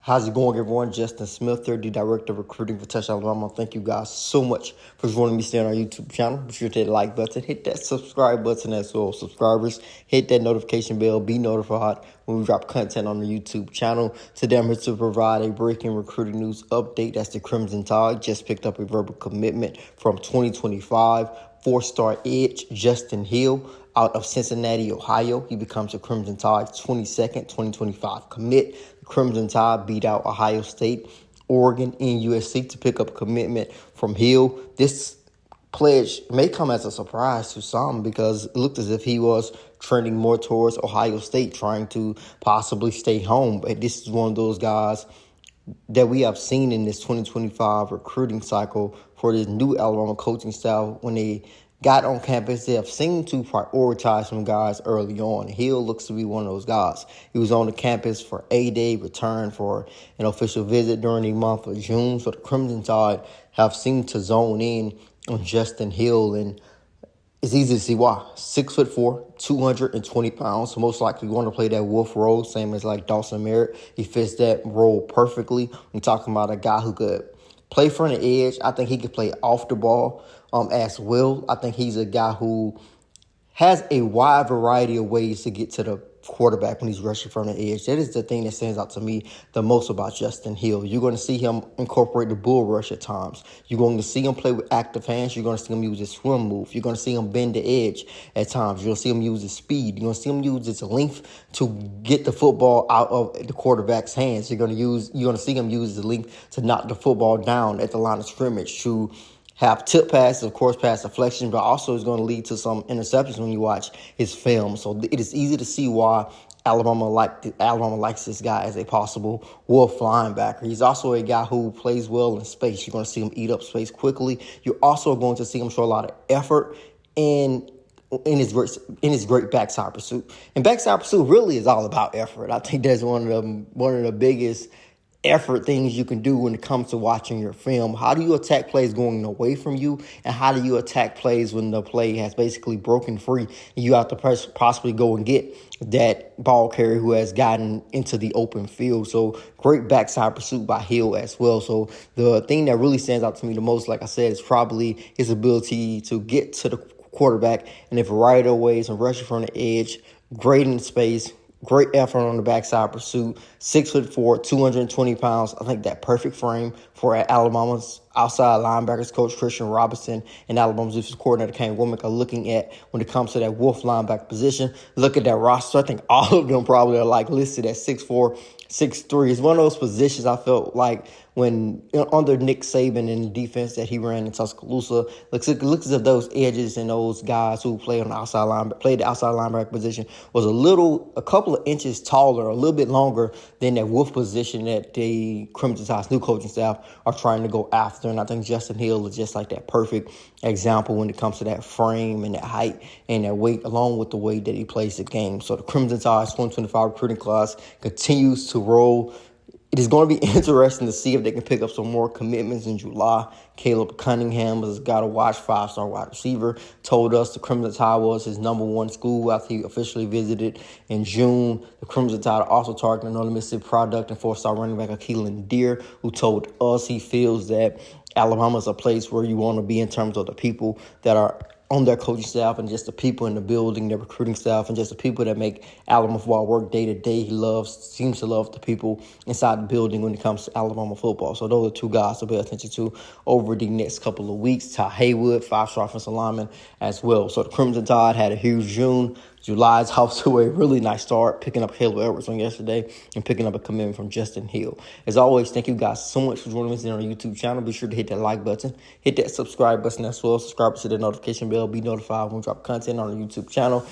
How's it going, everyone? Justin Smith here, the Director of Recruiting for Touch Alabama. Thank you guys so much for joining me today on our YouTube channel. Be sure to hit the like button, hit that subscribe button as well. Subscribers, hit that notification bell, be notified when we drop content on the YouTube channel. Today I'm here to provide a breaking recruiting news update. That's the Crimson Tide just picked up a verbal commitment from 2025 four-star edge Justin Hill out of Cincinnati, Ohio. He becomes a Crimson Tide 22nd, 2025 commit. The Crimson Tide beat out Ohio State, Oregon, and USC to pick up a commitment from Hill. This pledge may come as a surprise to some because it looked as if he was trending more towards Ohio State, trying to possibly stay home. But this is one of those guys that we have seen in this 2025 recruiting cycle for this new Alabama coaching style. When they got on campus, they have seemed to prioritize some guys early on. Hill looks to be one of those guys. He was on the campus for a day, returned for an official visit during the month of June. So the Crimson Tide have seemed to zone in on Justin Hill, and it's easy to see why. 6'4", 220 pounds, so most likely going to play that wolf role, same as like Dawson Merritt. He fits that role perfectly. We're talking about a guy who could play from the edge. I think he could play off the ball as well. I think he's a guy who has a wide variety of ways to get to the quarterback when he's rushing from the edge. That is the thing that stands out to me the most about Justin Hill. You're going to see him incorporate the bull rush at times. You're going to see him play with active hands. You're going to see him use his swim move. You're going to see him bend the edge at times. You're going to see him use his speed. You're going to see him use his length to get the football out of the quarterback's hands. You're going to see him use his length to knock the football down at the line of scrimmage, to have tip passes, of course, pass deflection, but also is going to lead to some interceptions when you watch his film. So it is easy to see why Alabama likes this guy as a possible wolf linebacker. He's also a guy who plays well in space. You're going to see him eat up space quickly. You're also going to see him show a lot of effort in his great backside pursuit. And backside pursuit really is all about effort. I think that's one of the biggest effort things you can do when it comes to watching your film. How do you attack plays going away from you, and how do you attack plays when the play has basically broken free and you have to possibly go and get that ball carrier who has gotten into the open field? So great backside pursuit by Hill as well. So the thing that really stands out to me the most, like I said, is probably his ability to get to the quarterback in a variety of ways and rushing from the edge, great in space, great effort on the backside pursuit. 6'4", 220 pounds. I think that perfect frame for Alabama's outside linebackers coach Christian Robinson and Alabama's defensive coordinator Kane Womack are looking at when it comes to that wolf linebacker position. Look at that roster. I think all of them probably are like listed at 6'4", 6'3". It's one of those positions I felt like when under Nick Saban and the defense that he ran in Tuscaloosa, looks as if those edges and those guys who played the outside linebacker position was a couple of inches taller, a little bit longer than that wolf position that the Crimson Tide's new coaching staff are trying to go after. And I think Justin Hill is just like that perfect example when it comes to that frame and that height and that weight, along with the way that he plays the game. So the Crimson Tide's 2025 recruiting class continues to roll. It is going to be interesting to see if they can pick up some more commitments in July. Caleb Cunningham has got to watch, 5-star wide receiver, told us the Crimson Tide was his number one school after he officially visited in June. The Crimson Tide are also targeting another Mississippi product and 4-star running back Keelan Deere, who told us he feels that Alabama is a place where you want to be in terms of the people that are on their coaching staff and just the people in the building, their recruiting staff, and just the people that make Alabama football work day to day. He seems to love the people inside the building when it comes to Alabama football. So those are two guys to pay attention to over the next couple of weeks. Ty Haywood, 5-star offensive lineman as well. So the Crimson Tide had a huge June. July is off to a really nice start, picking up Caleb Edwards on yesterday and picking up a commitment from Justin Hill. As always, thank you guys so much for joining us on our YouTube channel. Be sure to hit that like button, hit that subscribe button as well. Subscribe to the notification bell, be notified when we drop content on our YouTube channel.